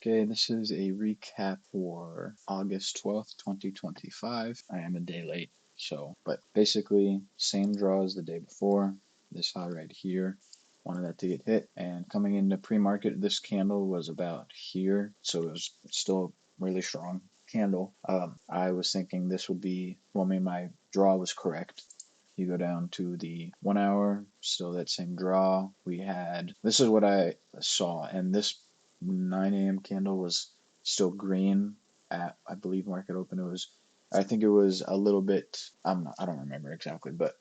Okay, this is a recap for August 12th, 2025. I am a day late, but basically, same draw as the day before. This high right here, wanted that to get hit, and coming into pre-market, this candle was about here, so it was still really strong candle. I was thinking this would be, well, I mean, my draw was correct. You go down to the 1 hour, still that same draw. This is what I saw, and this 9 a.m. candle was still green at, I believe, market open. I think it was a little bit, I don't remember exactly, but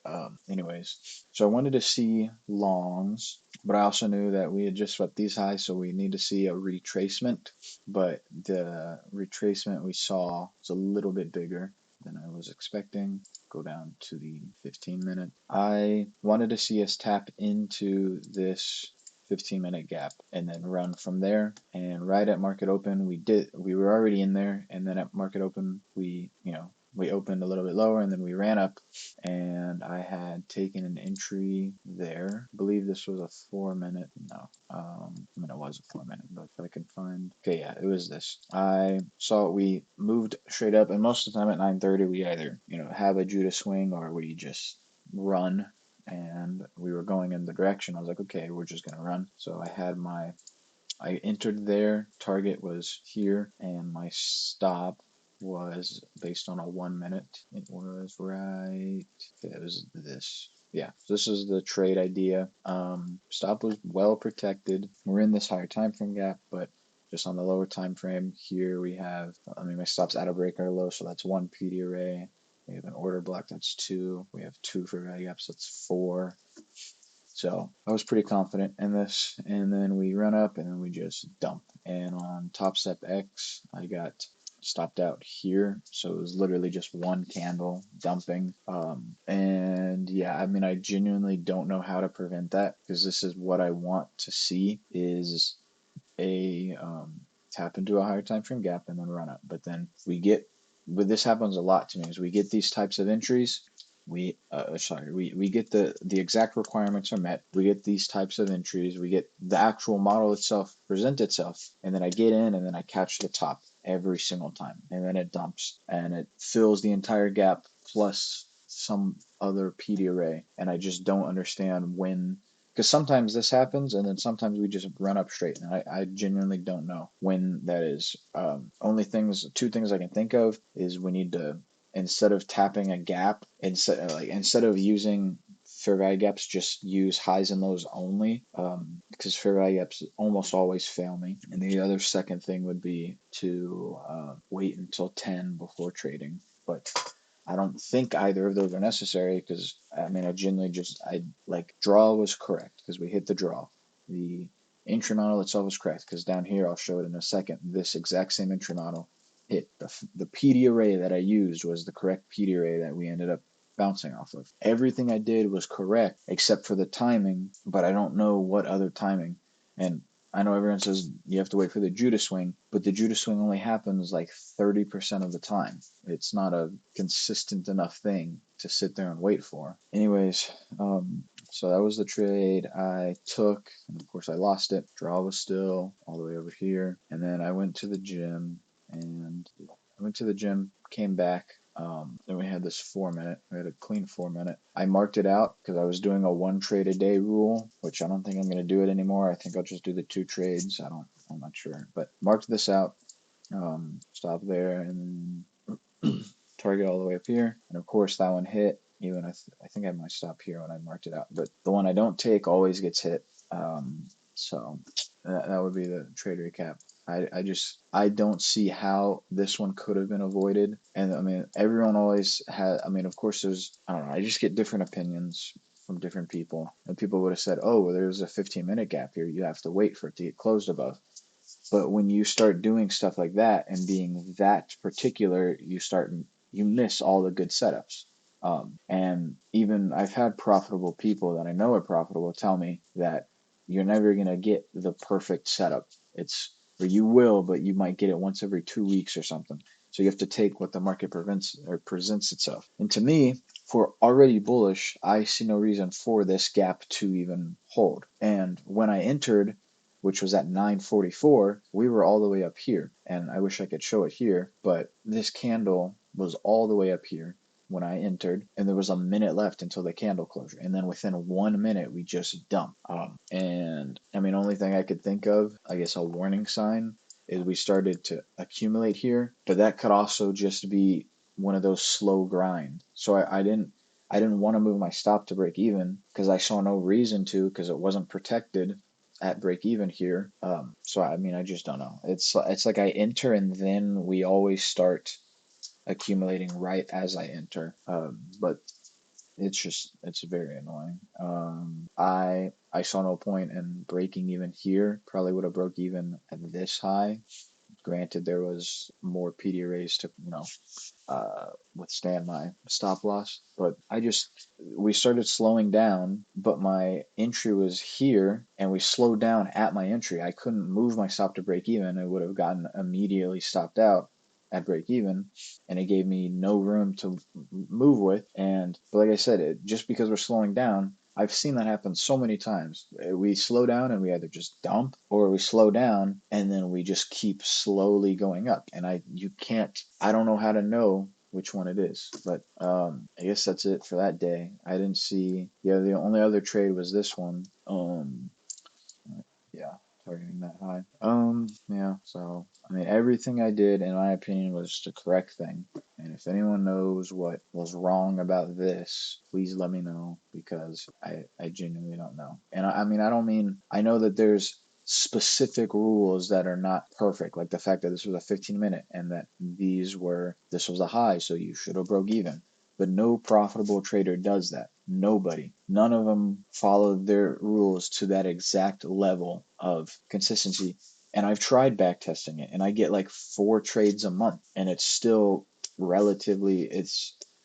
anyways. So I wanted to see longs, but I also knew that we had just swept these highs, so we need to see a retracement. But the retracement we saw was a little bit bigger than I was expecting. Go down to the 15-minute. I wanted to see us tap into this 15-minute gap and then run from there. And right at market open, we were already in there, and then at market open, we opened a little bit lower and then we ran up, and I had taken an entry there. I believe this was a 4-minute. No, I mean, it was a 4-minute, but if I can find, okay, yeah, it was this. I saw we moved straight up, and most of the time at 9:30 we either have a Judah swing or we just run, and we were going in the direction. I was like, okay, we're just gonna run. So I entered there, target was here, and my stop was based on a 1 minute. It was right, it was this. Yeah, this is the trade idea. Stop was well protected. We're in this higher time frame gap, but just on the lower time frame here we have, I mean, my stop's at a breaker low, so that's 1 PD array. We have an order block, that's 2. We have 2 for value gaps, that's 4. So I was pretty confident in this, and then we run up and then we just dump. And on top step X, I got stopped out here, so it was literally just one candle dumping. And yeah, I mean, I genuinely don't know how to prevent that, because this is what I want to see, is a tap into a higher time frame gap and then run up. But then this happens a lot to me, is we get these types of entries. We get the exact requirements are met. We get these types of entries. We get the actual model itself present itself, and then I get in and then I catch the top every single time, and then it dumps and it fills the entire gap plus some other PD array, and I just don't understand when. Because sometimes this happens, and then sometimes we just run up straight, and I genuinely don't know when that is. Two things I can think of is we need to, instead of tapping a gap, instead of using fair value gaps, just use highs and lows only, because fair value gaps almost always fail me. And the other second thing would be to wait until 10 before trading, but I don't think either of those are necessary, because I mean, draw was correct because we hit the draw. The entry model itself was correct because down here, I'll show it in a second, this exact same entry model hit. The PD array that I used was the correct PD array that we ended up bouncing off of. Everything I did was correct except for the timing, but I don't know what other timing. And I know everyone says you have to wait for the Judah swing, but the Judah swing only happens like 30% of the time. It's not a consistent enough thing to sit there and wait for. Anyways, so that was the trade I took, and of course I lost it. Draw was still all the way over here, and then I went to the gym, came back. Then we had this 4-minute. We had a clean 4-minute. I marked it out because I was doing a 1 trade a day rule, which I don't think I'm going to do it anymore. I think I'll just do the 2 trades. I'm not sure, but marked this out. Stop there and target all the way up here. And of course that one hit. Even I think I might stop here when I marked it out, but the one I don't take always gets hit. So that would be the trade recap. I don't see how this one could have been avoided. And I mean, everyone always had, I mean, of course I don't know, I just get different opinions from different people. And people would have said, oh, well, there's a 15-minute gap here. You have to wait for it to get closed above. But when you start doing stuff like that and being that particular, you miss all the good setups. And even I've had profitable people that I know are profitable tell me that you're never going to get the perfect setup. Or you will, but you might get it once every 2 weeks or something. So you have to take what the market presents itself. And to me, for already bullish, I see no reason for this gap to even hold. And when I entered, which was at 9:44, we were all the way up here. And I wish I could show it here, but this candle was all the way up here when I entered, and there was a minute left until the candle closure. And then within 1 minute, we just dumped. And I mean, only thing I could think of, I guess, a warning sign is we started to accumulate here, but that could also just be one of those slow grind. So I didn't want to move my stop to break even because I saw no reason to because it wasn't protected at break even here. So I mean, I just don't know. It's like I enter and then we always start accumulating right as I enter. But it's very annoying. I saw no point in breaking even here. Probably would have broke even at this high. Granted, there was more PD raised to withstand my stop loss, but we started slowing down, but my entry was here, and we slowed down at my entry. I couldn't move my stop to break even. I would have gotten immediately stopped out at break even, and it gave me no room to move with. And but like I said, just because we're slowing down, I've seen that happen so many times. We slow down and we either just dump, or we slow down and then we just keep slowly going up. And I don't know how to know which one it is. But I guess that's it for that day. I didn't see, yeah, the only other trade was this one. Yeah, targeting that high. Yeah, so I mean, everything I did, in my opinion, was the correct thing. And if anyone knows what was wrong about this, please let me know because I genuinely don't know. And I mean, I don't mean, I know that there's specific rules that are not perfect, like the fact that this was a 15-minute and that this was a high, so you should have broke even. But no profitable trader does that. Nobody. None of them follow their rules to that exact level of consistency. And I've tried back testing it, and I get like 4 trades a month, and it's still relatively. I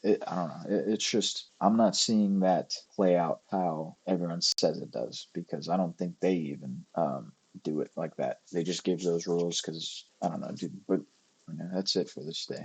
don't know. It's just I'm not seeing that play out how everyone says it does because I don't think they even do it like that. They just give those rules because I don't know, dude. But that's it for this day.